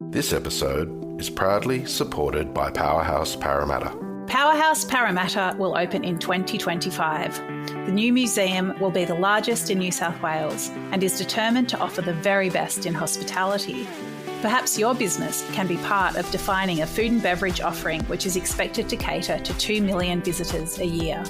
This episode is proudly supported by Powerhouse Parramatta. Powerhouse Parramatta will open in 2025. The new museum will be the largest in New South Wales and is determined to offer the very best in hospitality. Perhaps your business can be part of defining a food and beverage offering which is expected to cater to 2 million visitors a year.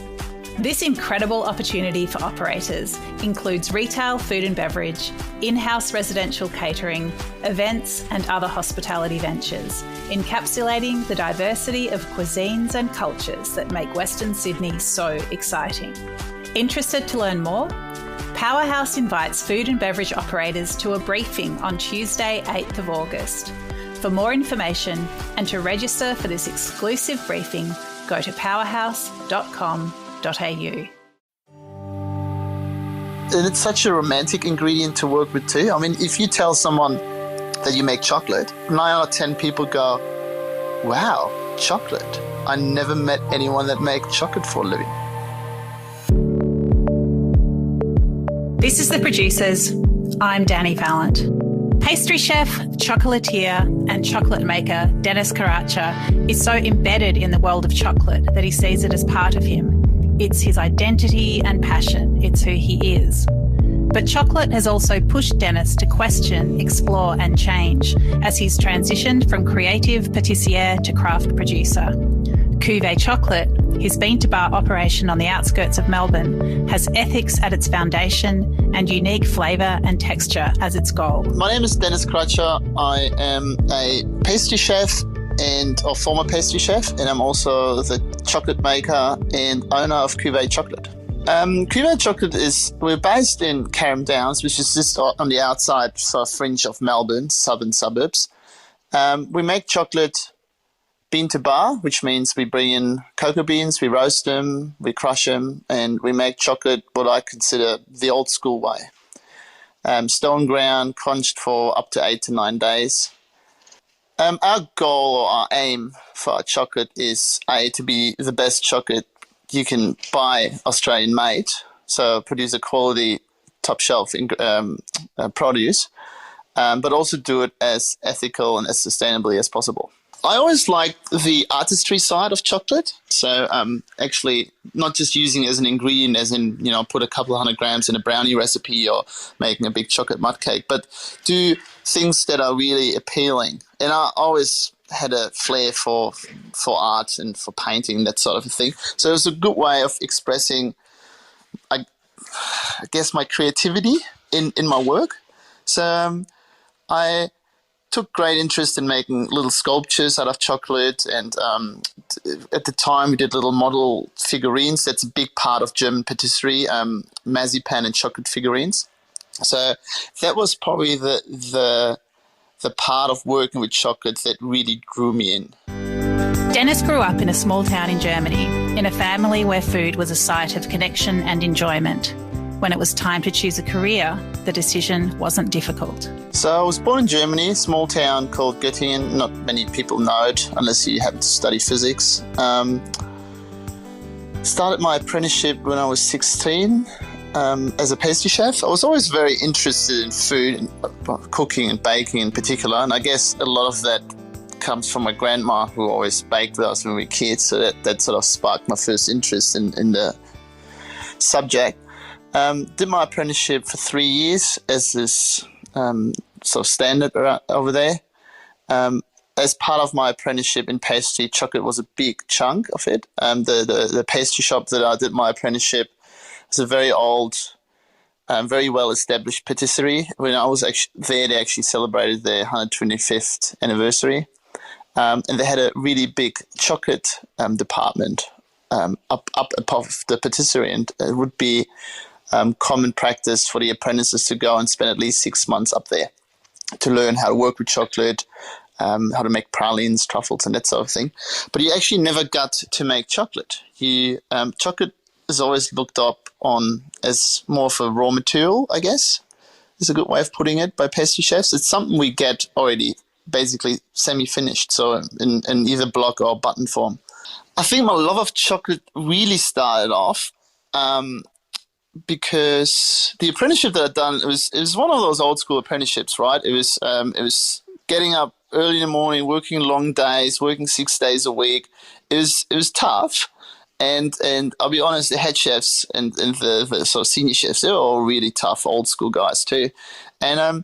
This incredible opportunity for operators includes retail food and beverage, in-house residential catering, events and other hospitality ventures, encapsulating the diversity of cuisines and cultures that make Western Sydney so exciting. Interested to learn more? Powerhouse invites food and beverage operators to a briefing on Tuesday, 8th of August. For more information and to register for this exclusive briefing, go to powerhouse.com.au. And it's such a romantic ingredient to work with too. I mean, if you tell someone that you make chocolate, 9 out of 10 people go, wow, chocolate. I never met anyone that make chocolate for a living. This is The Producers. I'm Dani Valent. Pastry chef, chocolatier and chocolate maker Deniz Karaca is so embedded in the world of chocolate that he sees it as part of him. It's his identity and passion. It's who he is. But chocolate has also pushed Deniz to question, explore and change as he's transitioned from creative patissier to craft producer. Cuvee Chocolate, his bean-to-bar operation on the outskirts of Melbourne, has ethics at its foundation and unique flavour and texture as its goal. My name is Deniz Karaca. I am a pastry chef or former pastry chef, and I'm also the chocolate maker and owner of Cuvee Chocolate. Cuvee Chocolate we're based in Carrum Downs, which is just on the outside fringe of Melbourne, southern suburbs. We make chocolate bean to bar, which means we bring in cocoa beans, we roast them, we crush them, and we make chocolate what I consider the old school way. Stone ground, crunched for up to 8 to 9 days. Our goal or our aim for our chocolate is to be the best chocolate you can buy Australian made, so produce a quality top shelf produce, but also do it as ethical and as sustainably as possible. I always liked the artistry side of chocolate, so actually not just using it as an ingredient, as in, put a couple of 100 grams in a brownie recipe or making a big chocolate mud cake, but do things that are really appealing. And I always had a flair for art and for painting, that sort of a thing. So it was a good way of expressing, I guess, my creativity in my work. So I took great interest in making little sculptures out of chocolate, and at the time we did little model figurines. That's a big part of German patisserie, marzipan and chocolate figurines. So that was probably the part of working with chocolate that really drew me in. Deniz grew up in a small town in Germany, in a family where food was a site of connection and enjoyment. When it was time to choose a career, the decision wasn't difficult. So I was born in Germany, a small town called Göttingen. Not many people know it unless you happen to study physics. Started my apprenticeship when I was 16 as a pastry chef. I was always very interested in food, and cooking and baking in particular, and I guess a lot of that comes from my grandma, who always baked with us when we were kids, so that sort of sparked my first interest in the subject. Did my apprenticeship for 3 years as this sort of standard over there. As part of my apprenticeship in pastry, chocolate was a big chunk of it. The pastry shop that I did my apprenticeship was a very old, very well-established patisserie. When I was actually there, they actually celebrated their 125th anniversary. And they had a really big chocolate department up above the patisserie, and it would be common practice for the apprentices to go and spend at least 6 months up there to learn how to work with chocolate, how to make pralines, truffles, and that sort of thing. But you actually never got to make chocolate. Chocolate is always looked up on as more of a raw material, I guess, is a good way of putting it, by pastry chefs. It's something we get already basically semi-finished, so in either block or button form. I think my love of chocolate really started off because the apprenticeship that I'd done, it was one of those old school apprenticeships, right? It was getting up early in the morning, working long days, working 6 days a week. It was tough. And I'll be honest, the head chefs and the sort of senior chefs, they're all really tough, old school guys too. And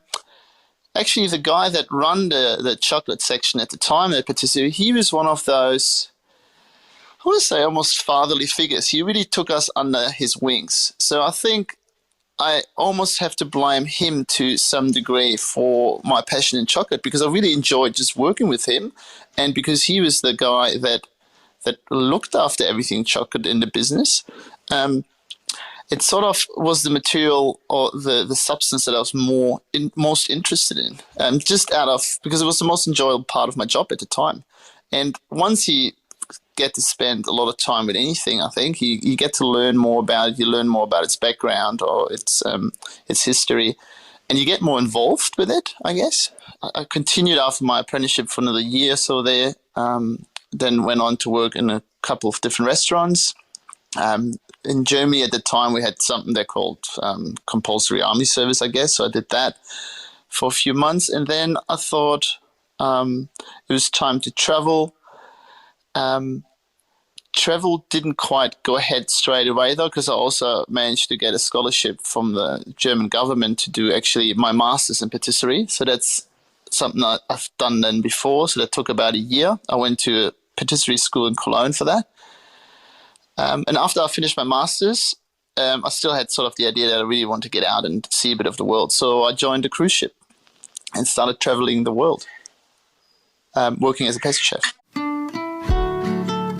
actually, the guy that run the chocolate section at the time at Patisserie, he was one of those, I want to say, almost fatherly figures. He really took us under his wings. So I think I almost have to blame him to some degree for my passion in chocolate, because I really enjoyed just working with him, and because he was the guy that looked after everything chocolate in the business. It sort of was the material or the substance that I was most interested in, just because it was the most enjoyable part of my job at the time. And once you get to spend a lot of time with anything, I think you get to learn more about it. You learn more about its background or its history, and you get more involved with it, I guess. I continued after my apprenticeship for another year or so there, then went on to work in a couple of different restaurants. In Germany at the time, we had something they called compulsory army service, I guess. So I did that for a few months, and then I thought it was time to travel. Travel didn't quite go ahead straight away, though, because I also managed to get a scholarship from the German government to do actually my master's in patisserie. So that's something I've done then before. So that took about a year. I went to a patisserie school in Cologne for that. And after I finished my master's, I still had sort of the idea that I really wanted to get out and see a bit of the world. So I joined a cruise ship and started traveling the world, working as a pastry chef.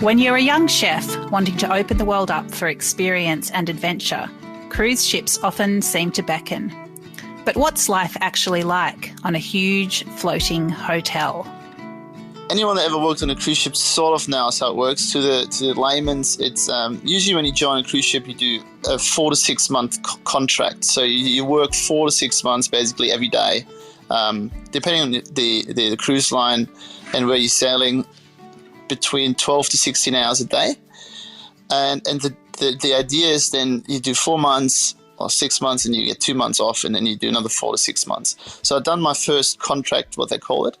When you're a young chef wanting to open the world up for experience and adventure, cruise ships often seem to beckon. But what's life actually like on a huge floating hotel? Anyone that ever worked on a cruise ship sort of knows how it works. To the layman's, it's usually when you join a cruise ship, you do a 4 to 6 month contract. So you work 4 to 6 months basically every day, depending on the cruise line and where you're sailing, between 12 to 16 hours a day. And the idea is then you do 4 months or 6 months and you get 2 months off, and then you do another 4 to 6 months. So I've done my first contract, what they call it.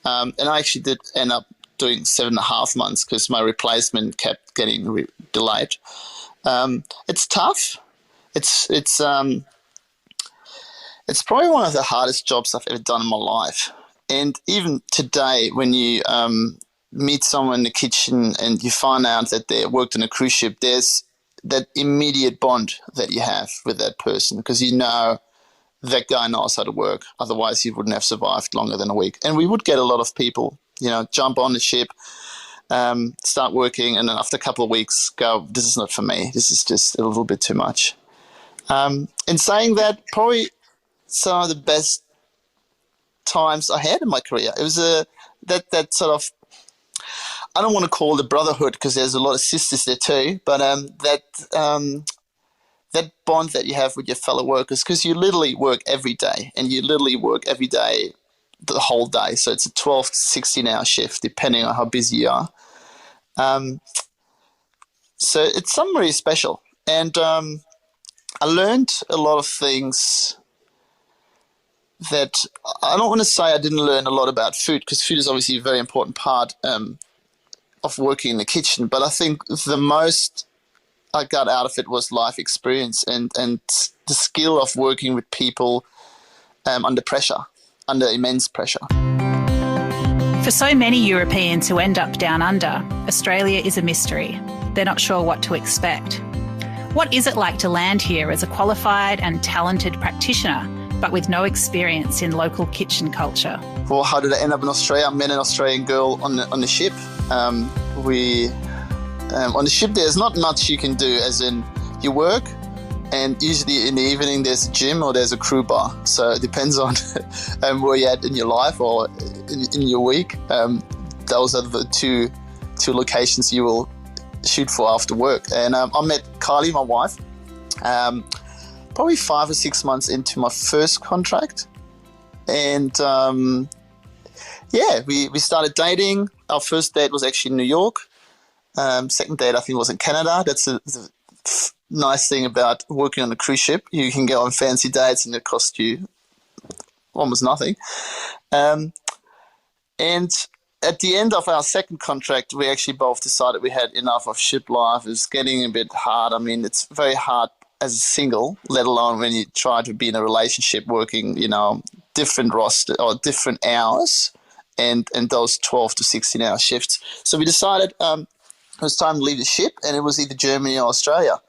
And I actually did end up doing 7.5 months because my replacement kept getting delayed. It's tough. It's probably one of the hardest jobs I've ever done in my life. And even today, when you meet someone in the kitchen and you find out that they worked on a cruise ship, there's that immediate bond that you have with that person, because you know that guy knows how to work. Otherwise, he wouldn't have survived longer than a week. And we would get a lot of people, jump on the ship, start working, and then after a couple of weeks go, this is not for me. This is just a little bit too much. In saying that, probably some of the best times I had in my career, it was that sort of, I don't want to call it a brotherhood because there's a lot of sisters there too, but that bond that you have with your fellow workers, because you literally work every day, and you literally work every day the whole day. So it's a 12 to 16-hour shift, depending on how busy you are. So it's something really special. And I learned a lot of things that I don't want to say I didn't learn a lot about food, because food is obviously a very important part of working in the kitchen. But I think the most I got out of it was life experience and the skill of working with people under pressure, under immense pressure. For so many Europeans who end up down under, Australia is a mystery. They're not sure what to expect. What is it like to land here as a qualified and talented practitioner, but with no experience in local kitchen culture? Well, how did I end up in Australia? I met an Australian girl on the ship. On the ship, there's not much you can do, as in you work, and usually in the evening there's a gym or there's a crew bar. So it depends on where you're at in your life or in your week. Those are the two locations you will shoot for after work. And I met Kylie, my wife, probably 5 or 6 months into my first contract. And we started dating. Our first date was actually in New York. Second date, I think, was in Canada. That's the nice thing about working on a cruise ship. You can go on fancy dates and it costs you almost nothing. And at the end of our second contract, we actually both decided we had enough of ship life. It was getting a bit hard. I mean, it's very hard as a single, let alone when you try to be in a relationship working, different roster or different hours and those 12 to 16-hour shifts. So we decided it was time to leave the ship, and it was either Germany or Australia.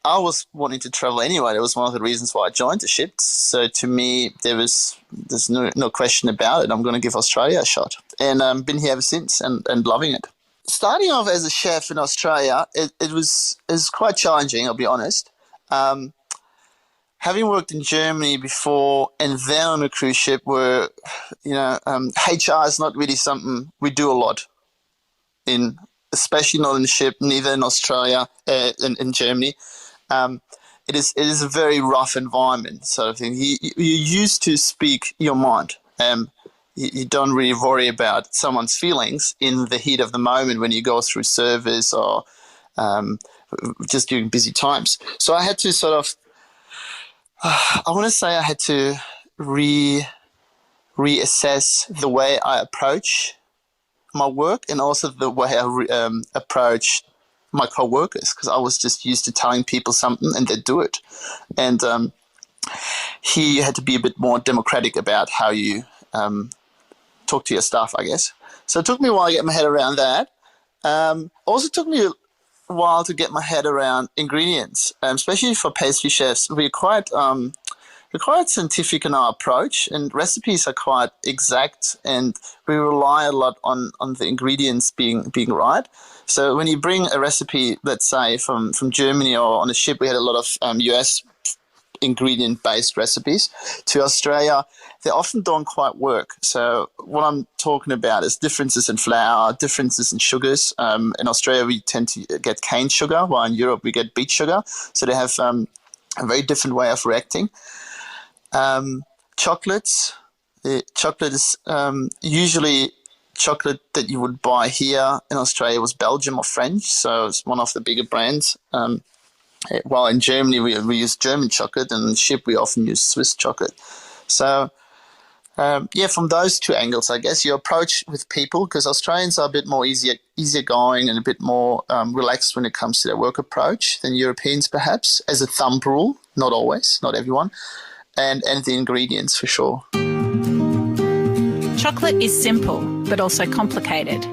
I was wanting to travel anyway. That was one of the reasons why I joined the ship. So to me, there's no question about it. I'm going to give Australia a shot. And I've been here ever since and loving it. Starting off as a chef in Australia, it was quite challenging, I'll be honest. Having worked in Germany before and then on a cruise ship where, HR is not really something we do a lot in, especially not in the ship, neither in Australia, in Germany. It is a very rough environment, sort of thing. You're used to speak your mind. You don't really worry about someone's feelings in the heat of the moment when you go through service or just during busy times. So I had to sort of, I want to say I had to reassess the way I approach my work and also the way I approach my co-workers, because I was just used to telling people something and they'd do it. And here you had to be a bit more democratic about how you talk to your staff, I guess. So it took me a while to get my head around that. Also took me a while to get my head around ingredients, especially for pastry chefs. We're quite scientific in our approach, and recipes are quite exact, and we rely a lot on the ingredients being right. So when you bring a recipe, let's say from Germany or on a ship, we had a lot of US ingredient-based recipes, to Australia, they often don't quite work. So what I'm talking about is differences in flour, differences in sugars. In Australia, we tend to get cane sugar, while in Europe, we get beet sugar. So they have a very different way of reacting. Chocolates. Chocolate is usually chocolate that you would buy here in Australia was Belgium or French, so it's one of the bigger brands. While in Germany we use German chocolate, and on the ship we often use Swiss chocolate. So from those two angles, I guess your approach with people, because Australians are a bit more easygoing and a bit more relaxed when it comes to their work approach than Europeans, perhaps, as a thumb rule. Not always, not everyone. And the ingredients for sure. Chocolate is simple, but also complicated.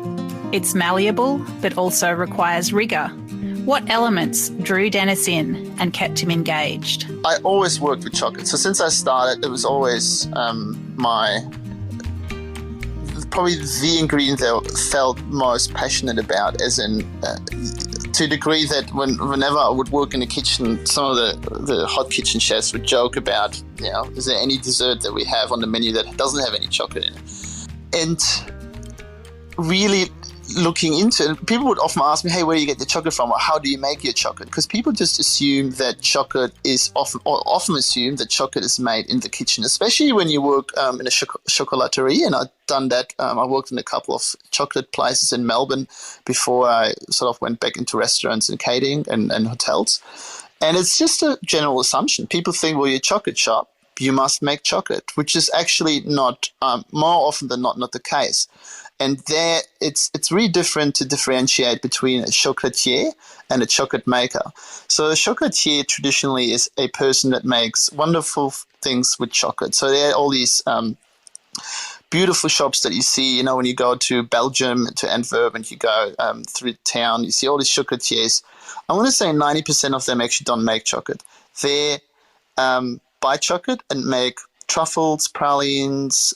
It's malleable, but also requires rigour. What elements drew Deniz in and kept him engaged? I always worked with chocolate. So since I started, it was always probably the ingredient that I felt most passionate about, as in to a degree that whenever I would work in the kitchen, some of the hot kitchen chefs would joke about, is there any dessert that we have on the menu that doesn't have any chocolate in it? And really looking into it, people would often ask me, hey, where do you get the chocolate from? Or how do you make your chocolate? Because people just assume that chocolate is often assume that chocolate is made in the kitchen, especially when you work in a chocolatier. And I've done that. I worked in a couple of chocolate places in Melbourne before I sort of went back into restaurants and catering and hotels. And it's just a general assumption. People think, well, you're a chocolate shop, you must make chocolate, which is actually not, more often than not the case. And there, it's really different to differentiate between a chocolatier and a chocolate maker. So a chocolatier traditionally is a person that makes wonderful things with chocolate. So there are all these beautiful shops that you see, when you go to Belgium, to Antwerp, and you go through town, you see all these chocolatiers. I want to say 90% of them actually don't make chocolate. They buy chocolate and make truffles, pralines,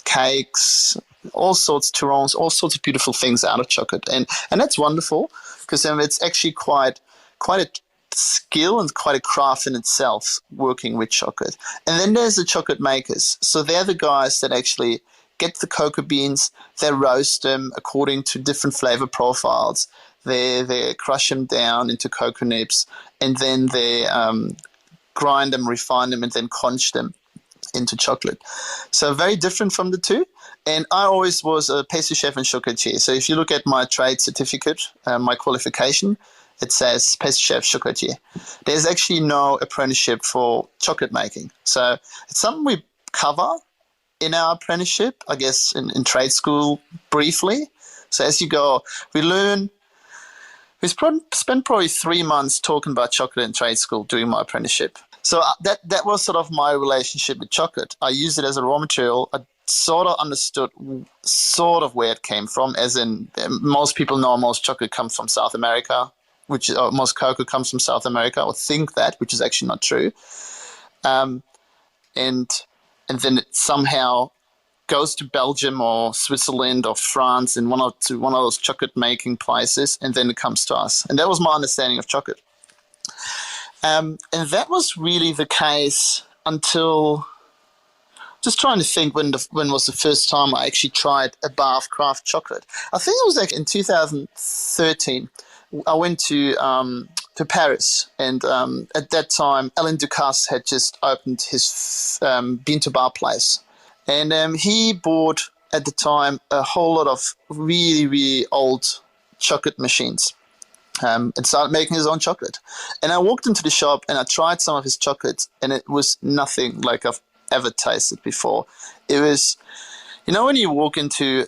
cakes, all sorts, turrons, all sorts of beautiful things out of chocolate. And that's wonderful, because it's actually quite a skill and quite a craft in itself, working with chocolate. And then there's the chocolate makers. So they're the guys that actually get the cocoa beans, they roast them according to different flavor profiles. They crush them down into cocoa nibs, and then they grind them, refine them, and then conch them into chocolate. So very different from the two. And I always was a pastry chef and chocolatier. So if you look at my trade certificate, my qualification, it says pastry chef, chocolatier. There's actually no apprenticeship for chocolate making. So it's something we cover in our apprenticeship, I guess, in trade school briefly. So as you go, we spent probably 3 months talking about chocolate in trade school during my apprenticeship. So that was sort of my relationship with chocolate. I used it as a raw material. I sort of understood sort of where it came from, as in most people know most chocolate comes from South America, most cocoa comes from South America, or think that, which is actually not true. And then it somehow goes to Belgium or Switzerland or France in one of those chocolate making places, and then it comes to us. And that was my understanding of chocolate. And that was really the case until, just trying to think when was the first time I actually tried a bar of craft chocolate. I think it was like in 2013. I went to Paris, and at that time, Alain Ducasse had just opened his bean to bar place. And he bought, at the time, a whole lot of really, really old chocolate machines. And started making his own chocolate. And I walked into the shop and I tried some of his chocolates, and it was nothing like I've ever tasted before. It was, when you walk into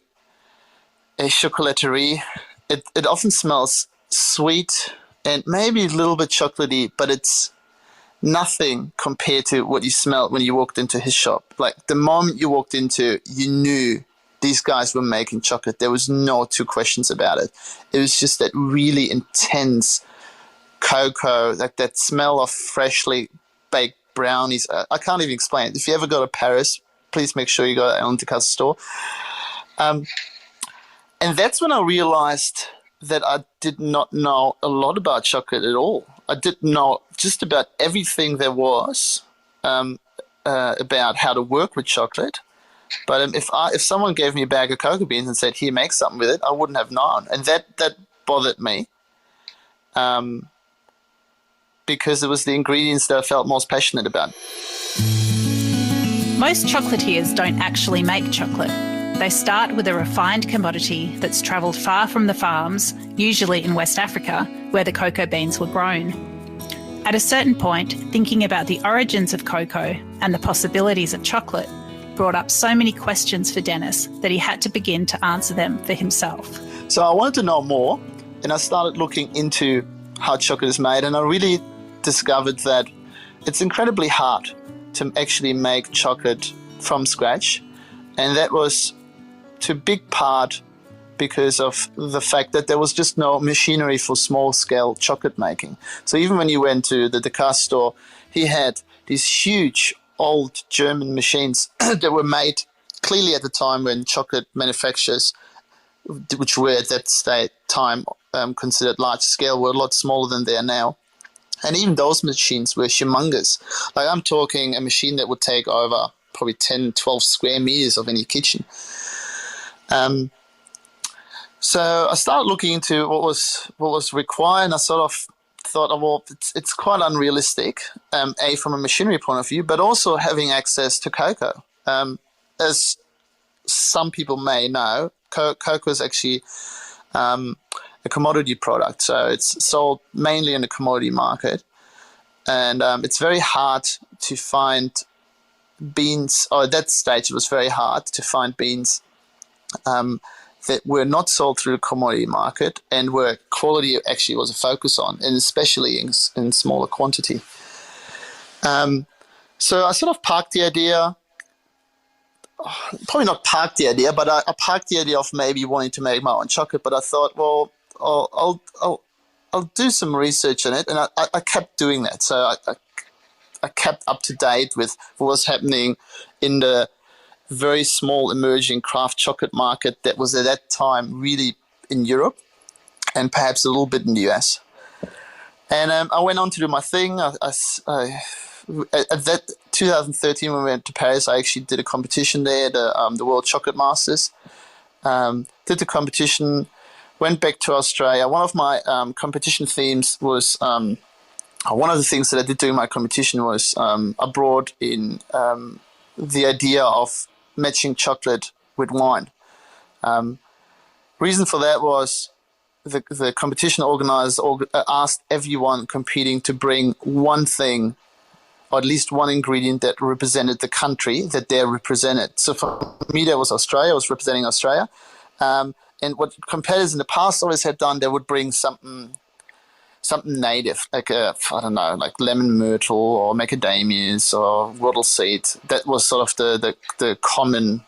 a chocolaterie, it often smells sweet and maybe a little bit chocolatey, but it's nothing compared to what you smelled when you walked into his shop. Like the moment you walked into, you knew these guys were making chocolate. There was no two questions about it. It was just that really intense cocoa, like that smell of freshly baked brownies. I can't even explain it. If you ever go to Paris, please make sure you go to Alain Ducasse's store. And that's when I realized that I did not know a lot about chocolate at all. I didn't know just about everything there was about how to work with chocolate. But if someone gave me a bag of cocoa beans and said, "Here, make something with it," I wouldn't have known. And that bothered me because it was the ingredients that I felt most passionate about. Most chocolatiers don't actually make chocolate. They start with a refined commodity that's travelled far from the farms, usually in West Africa, where the cocoa beans were grown. At a certain point, thinking about the origins of cocoa and the possibilities of chocolate brought up so many questions for Deniz that he had to begin to answer them for himself. So I wanted to know more, and I started looking into how chocolate is made, and I really discovered that it's incredibly hard to actually make chocolate from scratch, and that was to a big part because of the fact that there was just no machinery for small-scale chocolate making. So even when you went to the Ducasse store, he had these huge old German machines that were made clearly at the time when chocolate manufacturers, which were at that time considered large scale, were a lot smaller than they are now. And even those machines were humongous. Like I'm talking a machine that would take over probably 10, 12 square meters of any kitchen. So I started looking into what was required, and I sort of thought, well, it's quite unrealistic, from a machinery point of view, but also having access to cocoa. As some people may know, cocoa is actually a commodity product, so it's sold mainly in the commodity market, and it's very hard to find beans, or at that stage it was very hard to find beans that were not sold through the commodity market and where quality actually was a focus on, and especially in smaller quantity. So I sort of parked the idea, probably not parked the idea, but I parked the idea of maybe wanting to make my own chocolate, but I thought, well, I'll do some research on it, and I kept doing that. So I kept up to date with what was happening in the very small emerging craft chocolate market that was at that time really in Europe and perhaps a little bit in the US. And I went on to do my thing. At that 2013 when we went to Paris, I actually did a competition there, the World Chocolate Masters. Did the competition, went back to Australia. One of my competition themes was, one of the things that I did during my competition was I brought in the idea of matching chocolate with wine. Reason for that was the competition organizers asked everyone competing to bring one thing or at least one ingredient that represented the country that they represented. So for me, that was Australia. I was representing Australia. And what competitors in the past always had done, they would bring something native, like like lemon myrtle or macadamias or wattle seed. That was sort of the common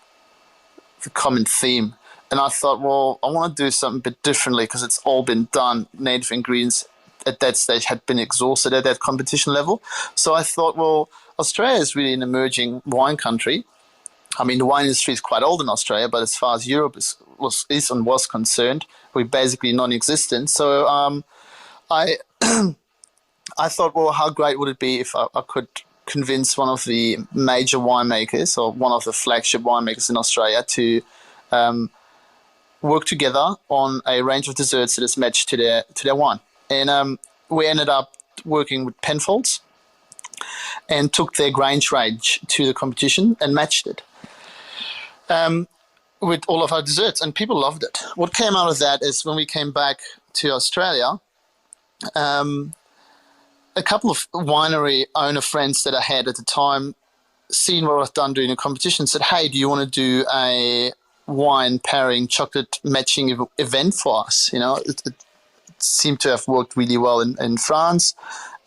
theme. And I thought, well, I want to do something a bit differently because it's all been done. Native ingredients at that stage had been exhausted at that competition level. So I thought, well, Australia is really an emerging wine country. I mean, the wine industry is quite old in Australia, but as far as Europe was concerned, we're basically non-existent. So I I thought, well, how great would it be if I could convince one of the major winemakers or one of the flagship winemakers in Australia to work together on a range of desserts that is matched to their wine. And we ended up working with Penfolds and took their Grange range to the competition and matched it with all of our desserts, and people loved it. What came out of that is when we came back to Australia, a couple of winery owner friends that I had at the time seen what I've done during the competition, said, hey, do you want to do a wine pairing chocolate matching event for us? You know, it seemed to have worked really well in France.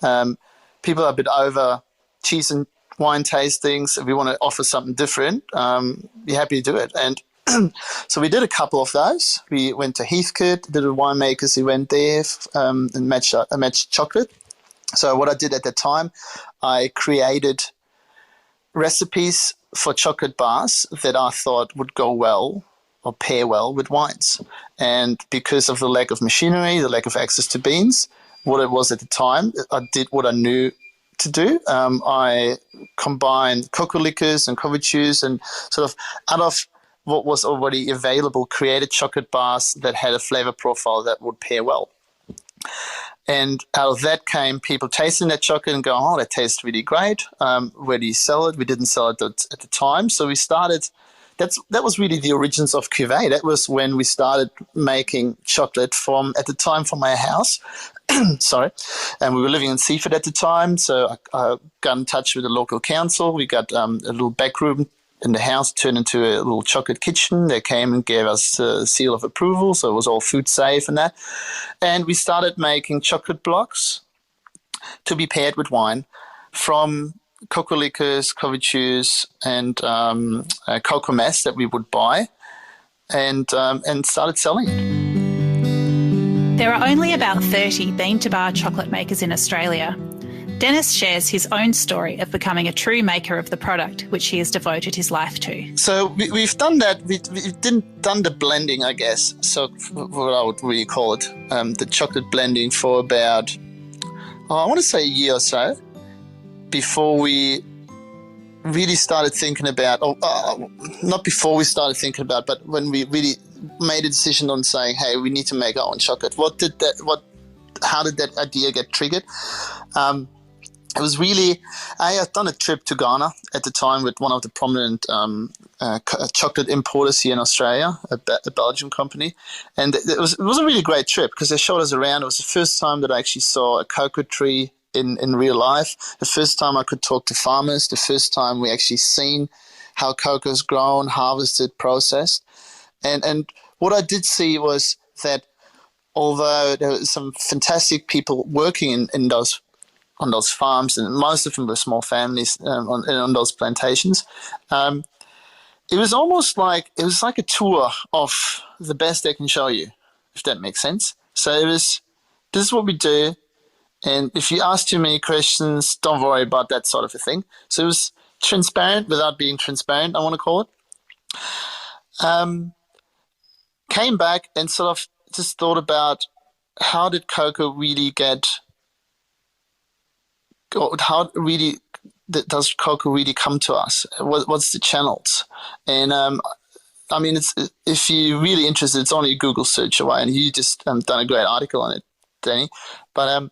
People are a bit over cheese and wine tastings. If we want to offer something different, be happy to do it. And so we did a couple of those. We went to Heathcote, did a winemakers event there, and matched chocolate. So what I did at that time, I created recipes for chocolate bars that I thought would go well or pair well with wines. And because of the lack of machinery, the lack of access to beans, what it was at the time, I did what I knew to do. I combined cocoa liquors and couvertures and sort of out of what was already available, created chocolate bars that had a flavor profile that would pair well. And out of that came people tasting that chocolate and going, oh, that tastes really great. Where do you sell it? We didn't sell it at the time. So we started, that was really the origins of Cuvee. That was when we started making chocolate at the time from my house. Sorry. And we were living in Seaford at the time. So I got in touch with the local council. We got a little back room in the house turned into a little chocolate kitchen. They came and gave us a seal of approval, so it was all food safe and that. And we started making chocolate blocks to be paired with wine from cocoa liquors, couvertures, and cocoa mass that we would buy, and started selling it. There are only about 30 bean-to-bar chocolate makers in Australia. Deniz shares his own story of becoming a true maker of the product, which he has devoted his life to. So we've done that. We've done the blending, I guess. So what I would really call it, the chocolate blending for about, I want to say a year or so, before we really started thinking about, not before we started thinking about, but when we really made a decision on saying, hey, we need to make our own chocolate. How did that idea get triggered? It was really, I had done a trip to Ghana at the time with one of the prominent chocolate importers here in Australia, a Belgian company. And it was a really great trip because they showed us around. It was the first time that I actually saw a cocoa tree in real life, the first time I could talk to farmers, the first time we actually seen how cocoa is grown, harvested, processed. And what I did see was that although there were some fantastic people working on those farms, and most of them were small families on those plantations, it was almost like a tour of the best they can show you, if that makes sense. So this is what we do, and if you ask too many questions, don't worry about that sort of a thing. So it was transparent without being transparent, I want to call it. Came back and sort of just thought about how did cocoa really does cocoa really come to us? What's the channels? And I mean, if you're really interested, it's only a Google search away, and you just done a great article on it, Dani. But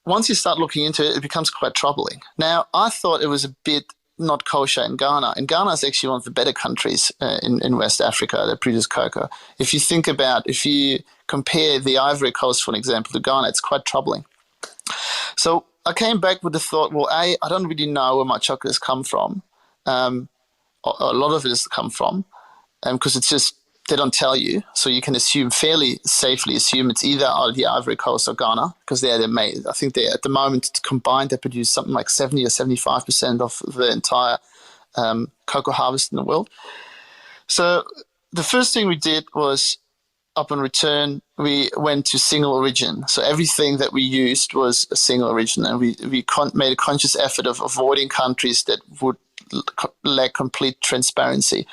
once you start looking into it, it becomes quite troubling. Now, I thought it was a bit not kosher in Ghana. And Ghana is actually one of the better countries in West Africa that produce cocoa. If you compare the Ivory Coast, for example, to Ghana, it's quite troubling. So I came back with the thought, well, I don't really know where my chocolate has come from. A lot of it has come from, because it's just, they don't tell you. So you can fairly safely assume it's either out of the Ivory Coast or Ghana, because they're made. I think at the moment combined they produce something like 70 or 75% of the entire cocoa harvest in the world. So the first thing we did was, upon return, we went to single origin. So everything that we used was a single origin, and we made a conscious effort of avoiding countries that would lack complete transparency.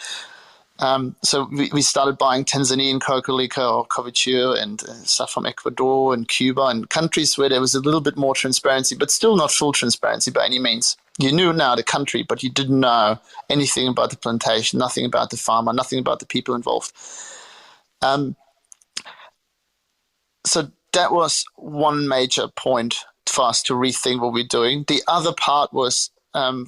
So we started buying Tanzanian cocoa liquor or Cuvee and stuff from Ecuador and Cuba, and countries where there was a little bit more transparency, but still not full transparency by any means. You knew now the country, but you didn't know anything about the plantation, nothing about the farmer, nothing about the people involved. So that was one major point for us to rethink what we're doing. The other part was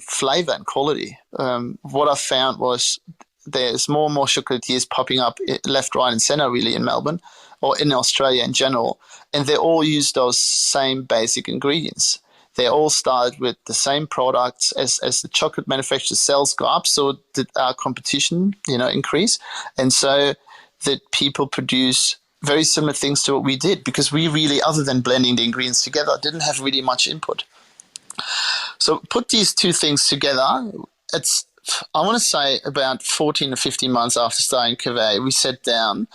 flavor and quality. What I found was there's more and more chocolatiers popping up left, right, and center, really, in Melbourne or in Australia in general, and they all use those same basic ingredients. They all started with the same products. As the chocolate manufacturers' sales go up, so did our competition, increase, and so that people produce very similar things to what we did, because we really, other than blending the ingredients together, didn't have really much input. So put these two things together. I want to say about 14 or 15 months after starting Cuvee, we sat down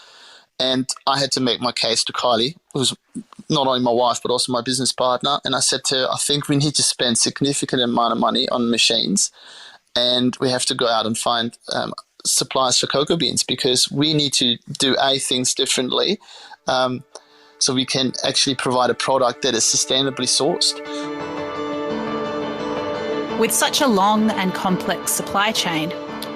and I had to make my case to Kylie, who's not only my wife but also my business partner. And I said to her, I think we need to spend significant amount of money on machines, and we have to go out and find suppliers for cocoa beans, because we need to do things differently, so we can actually provide a product that is sustainably sourced. With such a long and complex supply chain,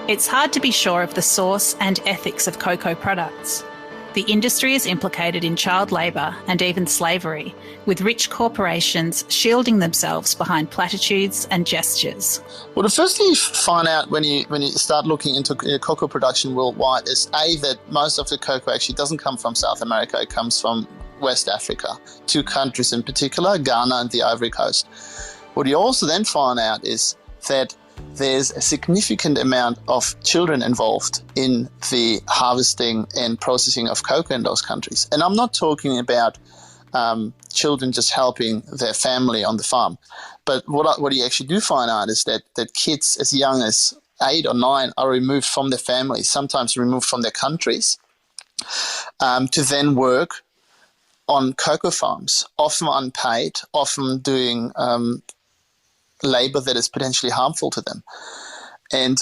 it's hard to be sure of the source and ethics of cocoa products. The industry is implicated in child labour and even slavery, with rich corporations shielding themselves behind platitudes and gestures. Well, the first thing you find out when you start looking into cocoa production worldwide is that most of the cocoa actually doesn't come from South America. It comes from West Africa, two countries in particular, Ghana and the Ivory Coast. What you also then find out is that there's a significant amount of children involved in the harvesting and processing of cocoa in those countries. And I'm not talking about children just helping their family on the farm. But what you actually do find out is that kids as young as 8 or 9 are removed from their families, sometimes removed from their countries, to then work on cocoa farms, often unpaid, often doing labor that is potentially harmful to them. And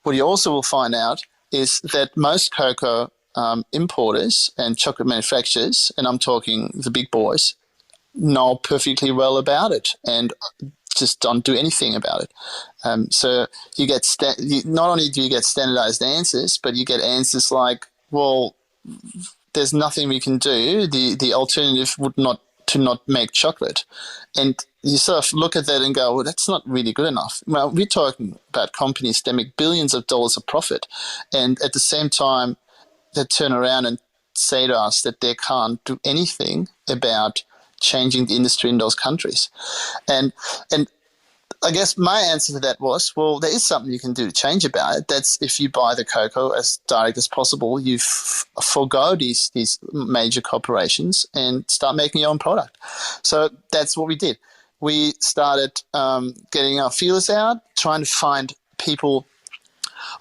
what you also will find out is that most cocoa importers and chocolate manufacturers, and I'm talking the big boys, know perfectly well about it and just don't do anything about it. So you get not only do you get standardized answers, but you get answers like, well, there's nothing we can do. The alternative would not to not make chocolate. And you sort of look at that and go, well, that's not really good enough. Well, we're talking about companies that make billions of dollars of profit, and at the same time they turn around and say to us that they can't do anything about changing the industry in those countries. And I guess my answer to that was, well, there is something you can do to change about it. That's if you buy the cocoa as direct as possible, you forego these major corporations and start making your own product. So that's what we did. We started getting our feelers out, trying to find people,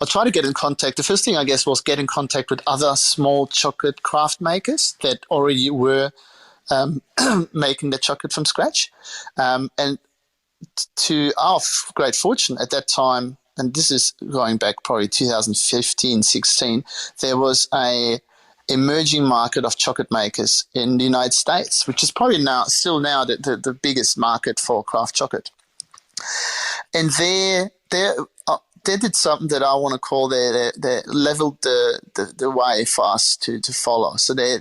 or try to get in contact. The first thing, I guess, was get in contact with other small chocolate craft makers that already were making the chocolate from scratch. And to our great fortune at that time, and this is going back probably 2015, 16, there was a emerging market of chocolate makers in the United States, which is probably still now the biggest market for craft chocolate. And they did something that I want to call they leveled the way for us to follow. So they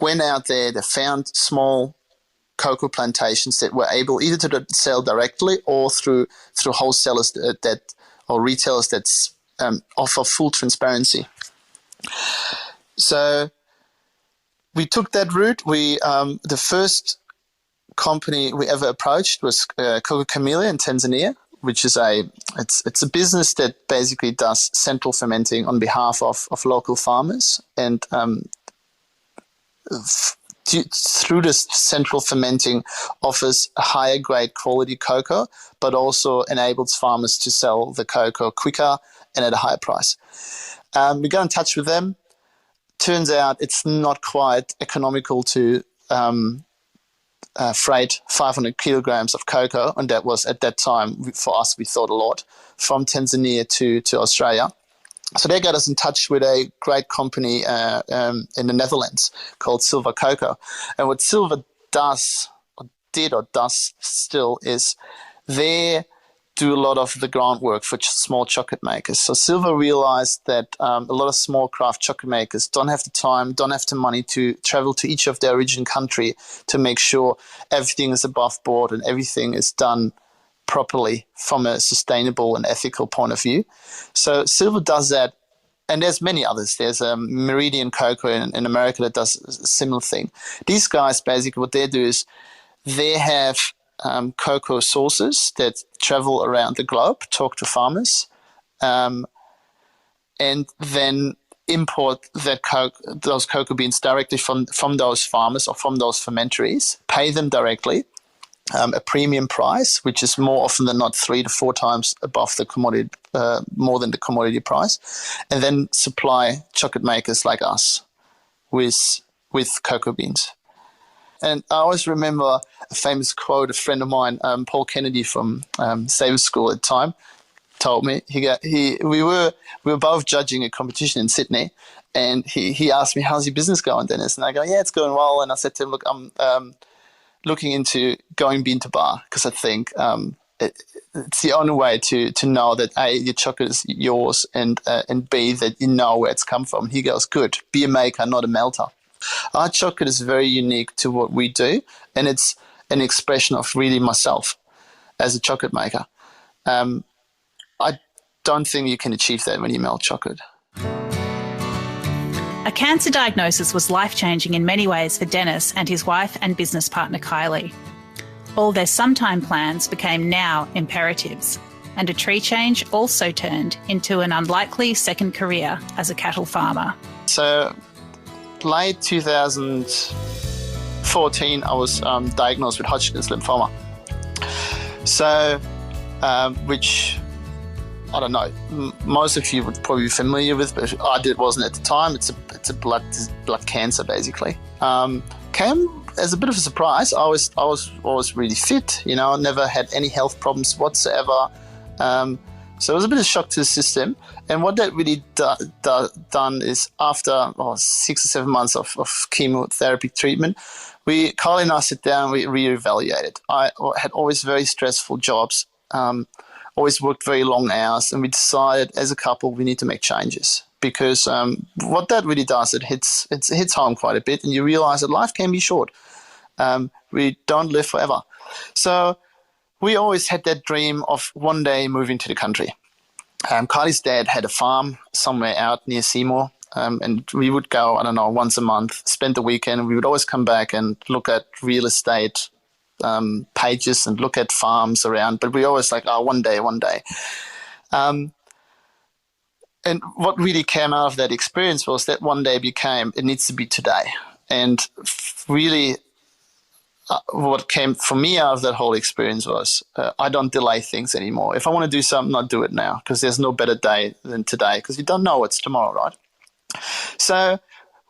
went out there, they found small cocoa plantations that were able either to sell directly or through wholesalers or retailers that offer full transparency. So we took that route. We the first company we ever approached was Coca Camellia in Tanzania, which is it's a business that basically does central fermenting on behalf of local farmers, and through this central fermenting offers a higher grade quality cocoa, but also enables farmers to sell the cocoa quicker and at a higher price. We got in touch with them. Turns out it's not quite economical to freight 500 kilograms of cocoa, and that was at that time, for us, we thought a lot, from Tanzania to Australia. So they got us in touch with a great company in the Netherlands called Silver Cocoa. And what Silver does, or did or does still, is they do a lot of the groundwork for small chocolate makers. So Silver realized that a lot of small craft chocolate makers don't have the time, don't have the money to travel to each of their origin country to make sure everything is above board and everything is done properly from a sustainable and ethical point of view. So Silver does that, and there's many others. There's Meridian Cocoa in America that does a similar thing. These guys, basically what they do is they have cocoa sources that travel around the globe, talk to farmers, and then import those cocoa beans directly from those farmers or from those fermenteries, pay them directly a premium price, which is more often than not 3 to 4 times above the commodity, more than the commodity price, and then supply chocolate makers like us with cocoa beans. And I always remember a famous quote a friend of mine, Paul Kennedy from Saver School at the time, told me. We were both judging a competition in Sydney, and he asked me, "How's your business going, Dennis?" And I go, "Yeah, it's going well." And I said to him, "Look, I'm looking into going bean to bar, because I think it's the only way to know that A, your chocolate is yours, and B, that you know where it's come from." He goes, "Good, be a maker, not a melter." Our chocolate is very unique to what we do, and it's an expression of really myself as a chocolate maker. I don't think you can achieve that when you melt chocolate. A cancer diagnosis was life-changing in many ways for Dennis and his wife and business partner Kylie. All their sometime plans became now imperatives, and a tree change also turned into an unlikely second career as a cattle farmer. So late 2014, I was diagnosed with Hodgkin's lymphoma. So, which, I don't know, most of you would probably be familiar with, but I wasn't at the time. It's a blood cancer, basically. Came as a bit of a surprise. I was always really fit, never had any health problems whatsoever. So it was a bit of a shock to the system. And what that really done is, after 6 or 7 months of chemotherapy treatment, Kylie and I sit down, we reevaluated. I had always very stressful jobs, always worked very long hours, and we decided as a couple we need to make changes, because what that really does, it hits home quite a bit, and you realize that life can be short. We don't live forever. So we always had that dream of one day moving to the country. Kylie's dad had a farm somewhere out near Seymour, and we would go, I don't know, once a month, spend the weekend, and we would always come back and look at real estate pages and look at farms around, but we always like, one day. And what really came out of that experience was that one day became, it needs to be today. And really, what came for me out of that whole experience was I don't delay things anymore. If I want to do something, I'll do it now, because there's no better day than today, because you don't know what's tomorrow, right? So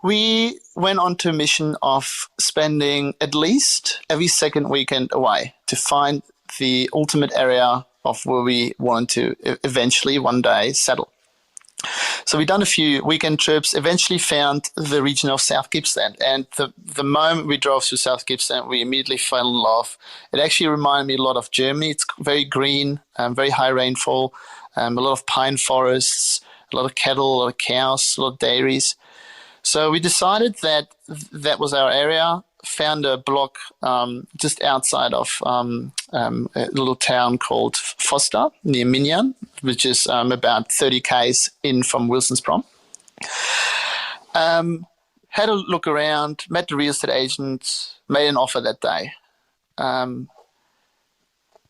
we went on to a mission of spending at least every second weekend away to find the ultimate area of where we wanted to eventually one day settle. So we done a few weekend trips, eventually found the region of South Gippsland. And the moment we drove through South Gippsland, we immediately fell in love. It actually reminded me a lot of Germany. It's very green, very high rainfall, a lot of pine forests, a lot of cattle, a lot of cows, a lot of dairies. So we decided that was our area, found a block just outside of a little town called Foster near Minyan, which is about 30 k's in from Wilson's Prom. Had a look around, met the real estate agent, made an offer that day.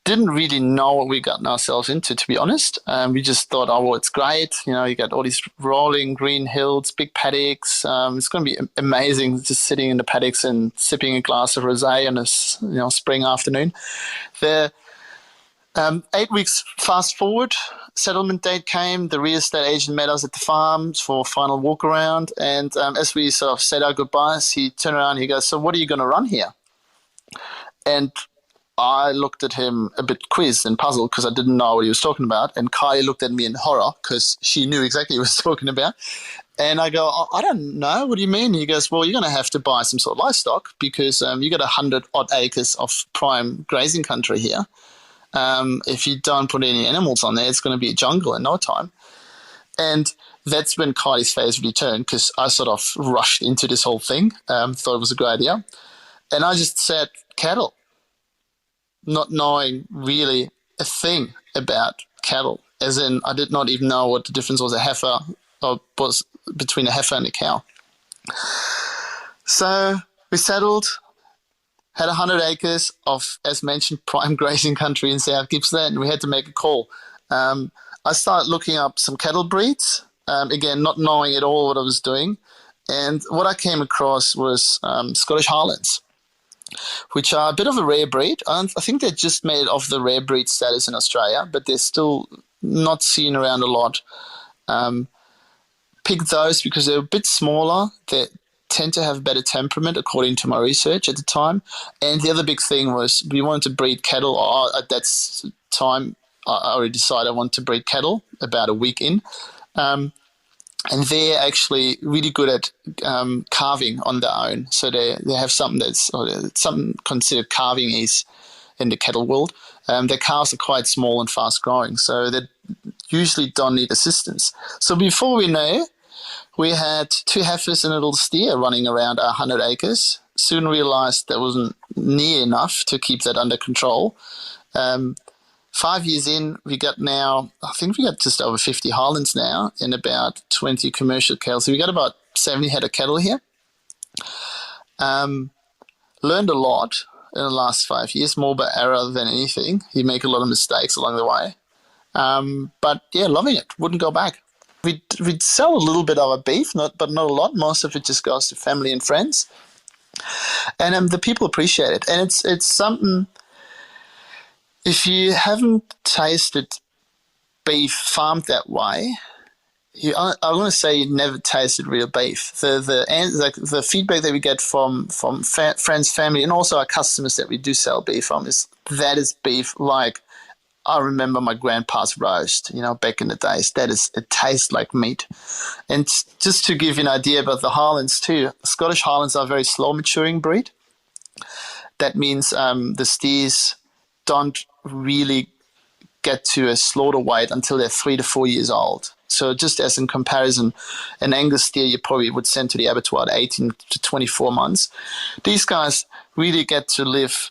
didn't really know what we gotten ourselves into, to be honest. We just thought, oh, well, it's great. You got all these rolling green hills, big paddocks. It's going to be amazing just sitting in the paddocks and sipping a glass of rosé on a spring afternoon. The 8 weeks fast forward, settlement date came. The real estate agent met us at the farm for a final walk around. And as we sort of said our goodbyes, he turned around and he goes, so what are you going to run here? And I looked at him a bit quizzed and puzzled because I didn't know what he was talking about. And Kylie looked at me in horror because she knew exactly what he was talking about. And I go, I don't know. What do you mean? He goes, well, you're going to have to buy some sort of livestock because you got 100-odd acres of prime grazing country here. If you don't put any animals on there, it's going to be a jungle in no time. And that's when Kylie's face really turned because I sort of rushed into this whole thing, thought it was a great idea. And I just said, cattle. Not knowing really a thing about cattle, as in I did not even know what the difference was was between a heifer and a cow. So we settled, had 100 acres of, as mentioned, prime grazing country in South Gippsland, and we had to make a call. I started looking up some cattle breeds, again, not knowing at all what I was doing, and what I came across was Scottish Highlands, which are a bit of a rare breed. I think they're just made of the rare breed status in Australia, but they're still not seen around a lot. Picked those because they're a bit smaller. They tend to have better temperament, according to my research at the time. And the other big thing was we wanted to breed cattle. At that time, I already decided I wanted to breed cattle about a week in. And they're actually really good at calving on their own. So they have something something considered calving is in the cattle world. Their calves are quite small and fast growing, so they usually don't need assistance. So before we know, we had 2 heifers and a little steer running around 100 acres. Soon realized that wasn't near enough to keep that under control. 5 years in, I think we got just over 50 Highlands now and about 20 commercial cattle. So we got about 70 head of cattle here. Learned a lot in the last 5 years, more by error than anything. You make a lot of mistakes along the way. But yeah, loving it. Wouldn't go back. We'd sell a little bit of our beef, but not a lot. Most of it just goes to family and friends. And the people appreciate it. And it's something... If you haven't tasted beef farmed that way, I want to say you never tasted real beef. The feedback that we get from friends, family, and also our customers that we do sell beef from is beef like I remember my grandpa's roast, back in the days. It tastes like meat. And just to give you an idea about the Highlands too, Scottish Highlands are a very slow maturing breed. That means the steers don't really get to a slaughter weight until they're 3 to 4 years old. So just as in comparison, an Angus steer you probably would send to the abattoir at 18 to 24 months. These guys really get to live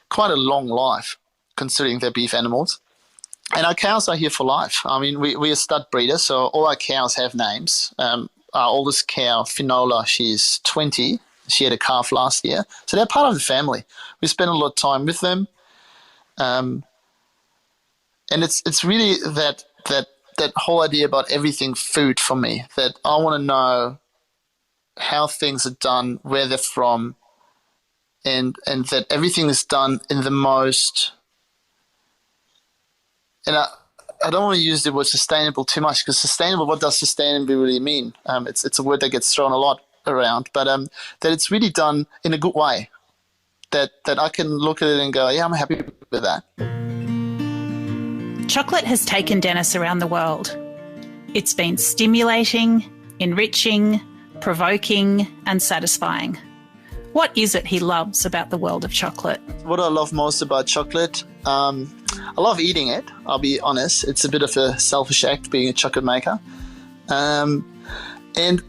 quite a long life considering they're beef animals. And our cows are here for life. I mean, we're a stud breeder, so all our cows have names. Our oldest cow, Finola, she's 20. She had a calf last year. So they're part of the family. We spend a lot of time with them. And it's really that whole idea about everything food for me, that I want to know how things are done, where they're from, and that everything is done in the most, and I don't want to use the word sustainable too much, because sustainable, what does sustainable really mean? It's a word that gets thrown a lot around, but that it's really done in a good way, that I can look at it and go, yeah, I'm happy with that. Chocolate has taken Deniz around the world. It's been stimulating, enriching, provoking, and satisfying. What is it he loves about the world of chocolate? What I love most about chocolate, I love eating it, I'll be honest. It's a bit of a selfish act being a chocolate maker. And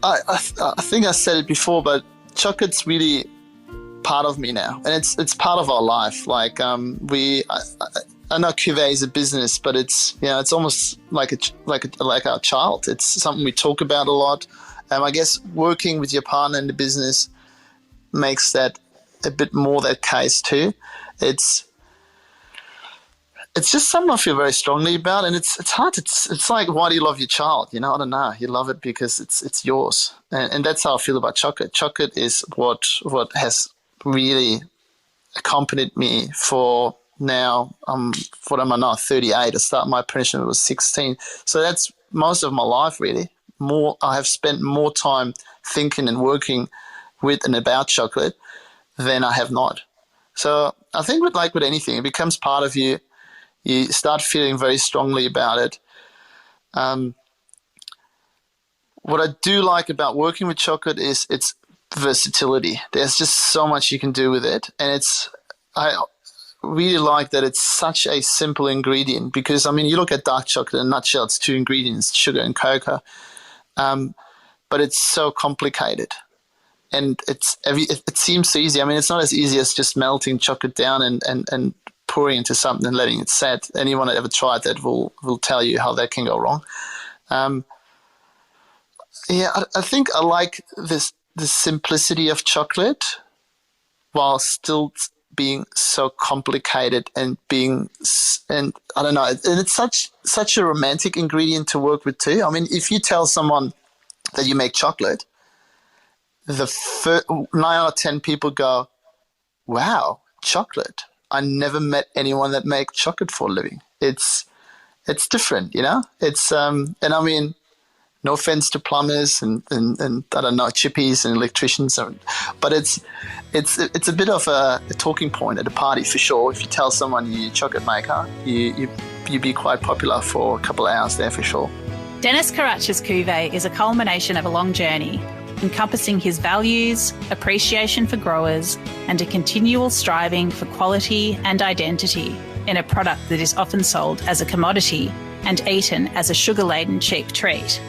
I think I said it before, but chocolate's really part of me now, and it's part of our life. Like I know Cuvee is a business, but it's almost like our child. It's something we talk about a lot. I guess working with your partner in the business makes that a bit more that case too. It's just something I feel very strongly about, and it's hard. It's like, why do you love your child? I don't know. You love it because it's yours, and that's how I feel about chocolate. Chocolate is what has really accompanied me for now. What am I now? 38. I started my apprenticeship when I was 16, so that's most of my life really. I have spent more time thinking and working with and about chocolate than I have not. So I think with anything, it becomes part of you. You start feeling very strongly about it. What I do like about working with chocolate is its versatility. There's just so much you can do with it. And I really like that it's such a simple ingredient because, you look at dark chocolate in a nutshell, it's 2 ingredients, sugar and cocoa. But it's so complicated. And it seems so easy. It's not as easy as just melting chocolate down and pouring into something and letting it set. Anyone that ever tried that will tell you how that can go wrong. I think I like the simplicity of chocolate while still being so complicated and I don't know. And it's such a romantic ingredient to work with too. If you tell someone that you make chocolate, the 9 out of 10 people go, wow, chocolate. I never met anyone that makes chocolate for a living. It's different, It's no offense to plumbers and I don't know, chippies and electricians, but it's a bit of a talking point at a party for sure. If you tell someone you're a chocolate maker, you'd be quite popular for a couple of hours there for sure. Deniz Karaca's Cuvee is a culmination of a long journey, encompassing his values, appreciation for growers, and a continual striving for quality and identity in a product that is often sold as a commodity and eaten as a sugar-laden cheap treat.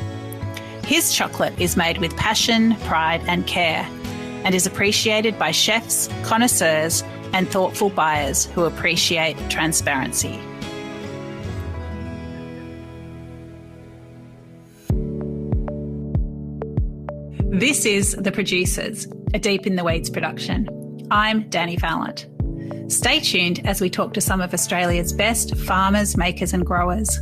His chocolate is made with passion, pride, and care, and is appreciated by chefs, connoisseurs, and thoughtful buyers who appreciate transparency. This is The Producers, a Deep in the Weeds production. I'm Dani Valent. Stay tuned as we talk to some of Australia's best farmers, makers and growers.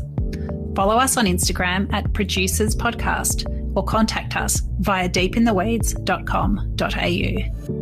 Follow us on Instagram at Producers Podcast or contact us via deepintheweeds.com.au.